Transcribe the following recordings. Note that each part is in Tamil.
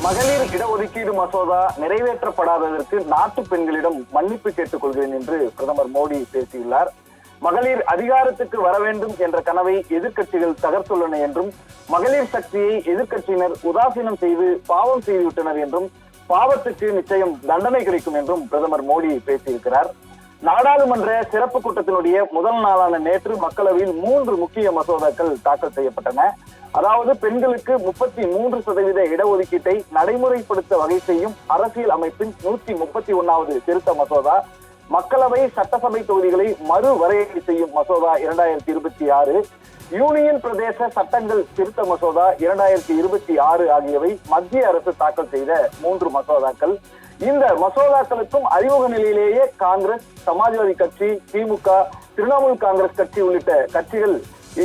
மகளிர் இடஒதுக்கீடு மசோதா நிறைவேற்றப்படாததற்கு நாட்டு பெண்களிடம் மன்னிப்பு கேட்டுக் கொள்கிறேன் என்று பிரதமர் மோடி பேசியுள்ளார். மகளிர் அதிகாரத்துக்கு வர வேண்டும் என்ற கனவை எதிர்க்கட்சிகள் தகர்த்துள்ளன என்றும், மகளிர் சக்தியை எதிர்க்கட்சியினர் உதாசீனம் செய்து பாவம் செய்துவிட்டனர் என்றும், பாவத்துக்கு நிச்சயம் தண்டனை கிடைக்கும் என்றும் பிரதமர் மோடி பேசியிருக்கிறார். நாடாளுமன்ற சிறப்பு கூட்டத்தினுடைய முதல் நாளான நேற்று மக்களவையில் 3 முக்கிய மசோதாக்கள் தாக்கல் செய்யப்பட்டன. அதாவது பெண்களுக்கு 33% இடஒதுக்கீட்டை நடைமுறைப்படுத்த வகை செய்யும் அரசியல் அமைப்பின் 131வது திருத்த மசோதா, மக்களவை சட்டசபை தொகுதிகளை மறுவரையறை செய்யும் மசோதா 2026, யூனியன் பிரதேச சட்டங்கள் திருத்த மசோதா 2026 ஆகியவை மத்திய அரசு தாக்கல் செய்த 3 மசோதாக்கள். இந்த மசோதாக்களுக்கும் அறிமுக நிலையிலேயே காங்கிரஸ், சமாஜ்வாதி கட்சி, திமுக, திரிணாமுல் காங்கிரஸ் கட்சி உள்ளிட்ட கட்சிகள்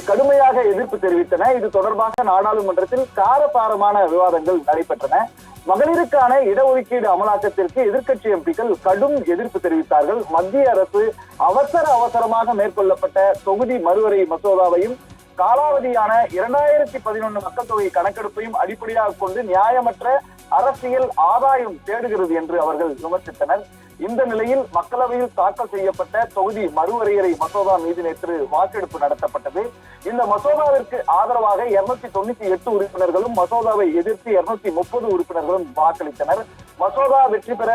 கடுமையாக எதிர்ப்பு தெரிவித்தன. இது தொடர்பாக நாடாளுமன்றத்தில் காரசாரமான விவாதங்கள் நடைபெற்றன. மகளிருக்கான இடஒதுக்கீடு அமலாக்கத்திற்கு எதிர்க்கட்சி எம்பிக்கள் கடும் எதிர்ப்பு தெரிவித்தார்கள். மத்திய அரசு அவசரமாக மேற்கொள்ளப்பட்ட தொகுதி மறுவரை மசோதாவையும் காலாவதியான 2011 மக்கள் தொகை கணக்கெடுப்பையும் அடிப்படையாக கொண்டு நியாயமற்ற அரசியல் ஆதாயம் தேடுகிறது என்று அவர்கள் விமர்சித்தனர். இந்த நிலையில் மக்களவையில் தாக்கல் செய்யப்பட்ட தொகுதி மறுவரையறை மசோதா மீது நேற்று வாக்கெடுப்பு நடத்தப்பட்டது. இந்த மசோதாவிற்கு ஆதரவாக 298 உறுப்பினர்களும், மசோதாவை எதிர்த்து 230 உறுப்பினர்களும் வாக்களித்தனர். மசோதா வெற்றி பெற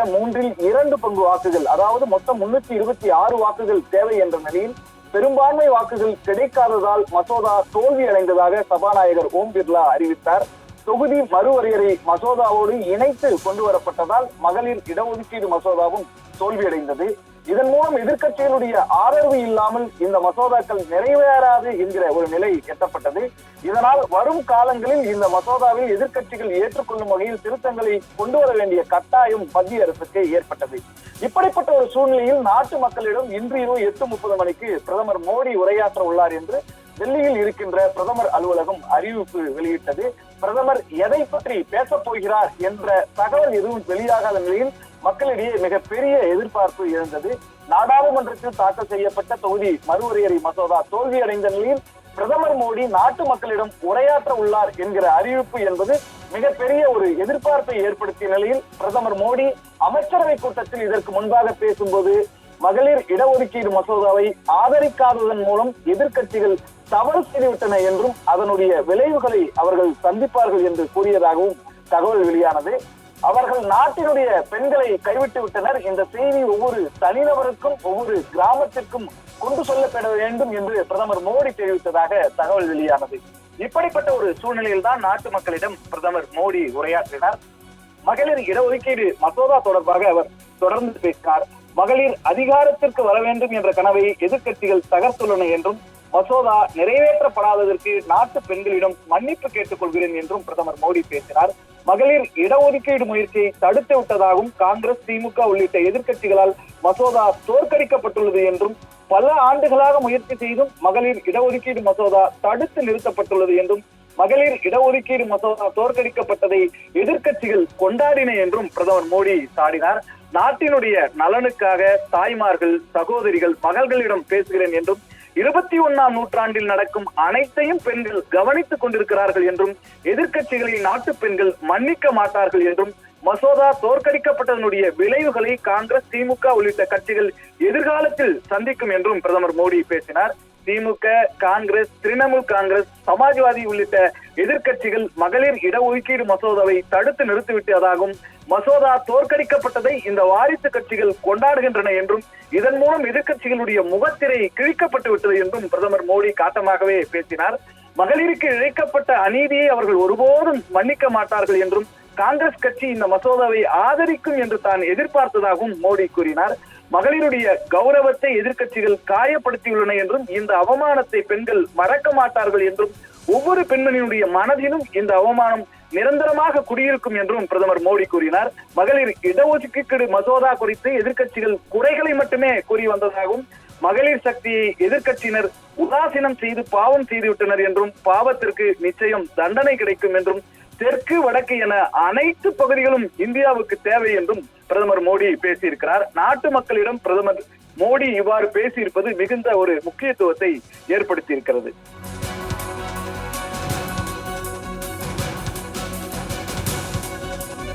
2 பங்கு வாக்குகள், அதாவது மொத்தம் 326 வாக்குகள் தேவை என்ற நிலையில் பெரும்பான்மை வாக்குகள் கிடைக்காததால் மசோதா தோல்வி அடைந்ததாக சபாநாயகர் ஓம் பிர்லா அறிவித்தார். தொகுதி மறுவரையறை மசோதாவோடு இணைத்து கொண்டு வரப்பட்டதால் மகளிர் இடஒதுக்கீடு மசோதாவும் தோல்வியடைந்தது. இதன் மூலம் எதிர்க்கட்சிகளுடைய ஆதரவு இல்லாமல் இந்த மசோதாக்கள் நிறைவேறாது என்கிற ஒரு நிலை எட்டப்பட்டது. இதனால் வரும் காலங்களில் இந்த மசோதாவில் எதிர்க்கட்சிகள் ஏற்றுக்கொள்ளும் வகையில் திருத்தங்களை கொண்டு வர வேண்டிய கட்டாயம் மத்திய அரசுக்கு ஏற்பட்டது. இப்படிப்பட்ட ஒரு சூழ்நிலையில் நாட்டு மக்களிடம் இன்று இரவு 8:30 மணிக்கு பிரதமர் மோடி உரையாற்ற உள்ளார் என்று டெல்லியில் இருக்கின்ற பிரதமர் அலுவலகம் அறிவிப்பு வெளியிட்டது. பிரதமர் எதை பற்றி பேசப் போகிறார் என்ற தகவல் எதுவும் வெளியாகாத நிலையில் மக்களிடையே மிகப்பெரிய எதிர்பார்ப்பு எழுந்தது. நாடாளுமன்றத்தில் தாக்கல் செய்யப்பட்ட தொகுதி மறுவரையறை மசோதா தோல்வியடைந்த நிலையில் பிரதமர் மோடி நாட்டு மக்களிடம் உரையாற்ற உள்ளார் என்கிற அறிவிப்பு என்பது மிகப்பெரிய ஒரு எதிர்பார்ப்பை ஏற்படுத்திய நிலையில் பிரதமர் மோடி அமைச்சரவை கூட்டத்தில் இதற்கு முன்பாக பேசும்போது மகளிர் இடஒதுக்கீடு மசோதாவை ஆதரிக்காததன் மூலம் எதிர்க்கட்சிகள் தவறு செய்துவிட்டன என்றும், அதனுடைய விளைவுகளை அவர்கள் சந்திப்பார்கள் என்று கூறியதாகவும் தகவல் வெளியானது. அவர்கள் நாட்டினுடைய பெண்களை கைவிட்டு விட்டனர். இந்த செய்தி ஒவ்வொரு தனிநபருக்கும், ஒவ்வொரு கிராமத்திற்கும் கொண்டு செல்லப்பட வேண்டும் என்று பிரதமர் மோடி தெரிவித்ததாக தகவல் வெளியானது. இப்படிப்பட்ட ஒரு சூழ்நிலையில் தான் நாட்டு மக்களிடம் பிரதமர் மோடி உரையாற்றினார். மகளிர் இடஒதுக்கீடு மசோதா தொடர்பாக அவர் தொடர்ந்து பேசினார். மகளிர் அதிகாரத்திற்கு வர வேண்டும் என்ற கனவை எதிர்க்கட்சிகள் தகர்த்துள்ளன என்றும், மசோதா நிறைவேற்றப்படாததற்கு நாட்டு பெண்களிடம் மன்னிப்பு கேட்டுக் கொள்கிறேன் என்றும் பிரதமர் மோடி பேசினார். மகளிர் இடஒதுக்கீடு முயற்சியை தடுத்து விட்டதாகவும், காங்கிரஸ், திமுக உள்ளிட்ட எதிர்க்கட்சிகளால் மசோதா தோற்கடிக்கப்பட்டுள்ளது என்றும், பல ஆண்டுகளாக முயற்சி செய்தும் மகளிர் இடஒதுக்கீடு மசோதா தடுத்து நிறுத்தப்பட்டுள்ளது என்றும், மகளிர் இடஒதுக்கீடு மசோதா தோற்கடிக்கப்பட்டதை எதிர்க்கட்சிகள் கொண்டாடின என்றும் பிரதமர் மோடி சாடினார். நாட்டினுடைய நலனுக்காக தாய்மார்கள், சகோதரிகள், மகள்களிடம் பேசுகிறேன் என்றும், 21ஆம் நூற்றாண்டில் நடக்கும் அனைத்தையும் பெண்கள் கவனித்துக் கொண்டிருக்கிறார்கள் என்றும், எதிர்க்கட்சிகளை நாட்டு பெண்கள் மன்னிக்க மாட்டார்கள் என்றும், மசோதா தோற்கடிக்கப்பட்டதனுடைய விளைவுகளை காங்கிரஸ், திமுக உள்ளிட்ட கட்சிகள் எதிர்காலத்தில் சந்திக்கும் என்றும் பிரதமர் மோடி பேசினார். திமுக, காங்கிரஸ், திரிணாமுல் காங்கிரஸ், சமாஜ்வாதி உள்ளிட்ட எதிர்க்கட்சிகள் மகளிர் இடஒதுக்கீடு மசோதாவை தடுத்து நிறுத்திவிட்டதாகவும், மசோதா தோற்கடிக்கப்பட்டதை இந்த வாரிசு கட்சிகள் கொண்டாடுகின்றன என்றும், இதன் மூலம் எதிர்க்கட்சிகளுடைய முகத்திரை கிழிக்கப்பட்டு விட்டது என்றும் பிரதமர் மோடி காட்டமாகவே பேசினார். மகளிருக்கு இழைக்கப்பட்ட அநீதியை அவர்கள் ஒருபோதும் மன்னிக்க மாட்டார்கள் என்றும், காங்கிரஸ் கட்சி இந்த மசோதாவை ஆதரிக்கும் என்று தான் எதிர்பார்த்ததாகவும் மோடி கூறினார். மகளிருடைய கௌரவத்தை எதிர்க்கட்சிகள் காயப்படுத்தியுள்ளன என்றும், இந்த அவமானத்தை பெண்கள் மறக்க மாட்டார்கள் என்றும், ஒவ்வொரு பெண்மணியுடைய மனதிலும் இந்த அவமானம் நிரந்தரமாக குடியிருக்கும் என்றும் பிரதமர் மோடி கூறினார். மகளிர் இடஒதுக்கீடு மசோதா குறித்து எதிர்க்கட்சிகள் குறைகளை மட்டுமே கூறி வந்ததாகவும், மகளிர் சக்தியை எதிர்க்கட்சியினர் உதாசீனம் செய்து பாவம் செய்துவிட்டனர் என்றும், பாவத்திற்கு நிச்சயம் தண்டனை கிடைக்கும் என்றும், தெற்கு வடக்கு என அனைத்து பகுதிகளும் இந்தியாவுக்கு தேவை என்றும் பிரதமர் மோடி பேசியிருக்கிறார். நாட்டு மக்களிடம் பிரதமர் மோடி இவ்வாறு பேசியிருப்பது மிகுந்த ஒரு முக்கியத்துவத்தை ஏற்படுத்தி இருக்கிறது.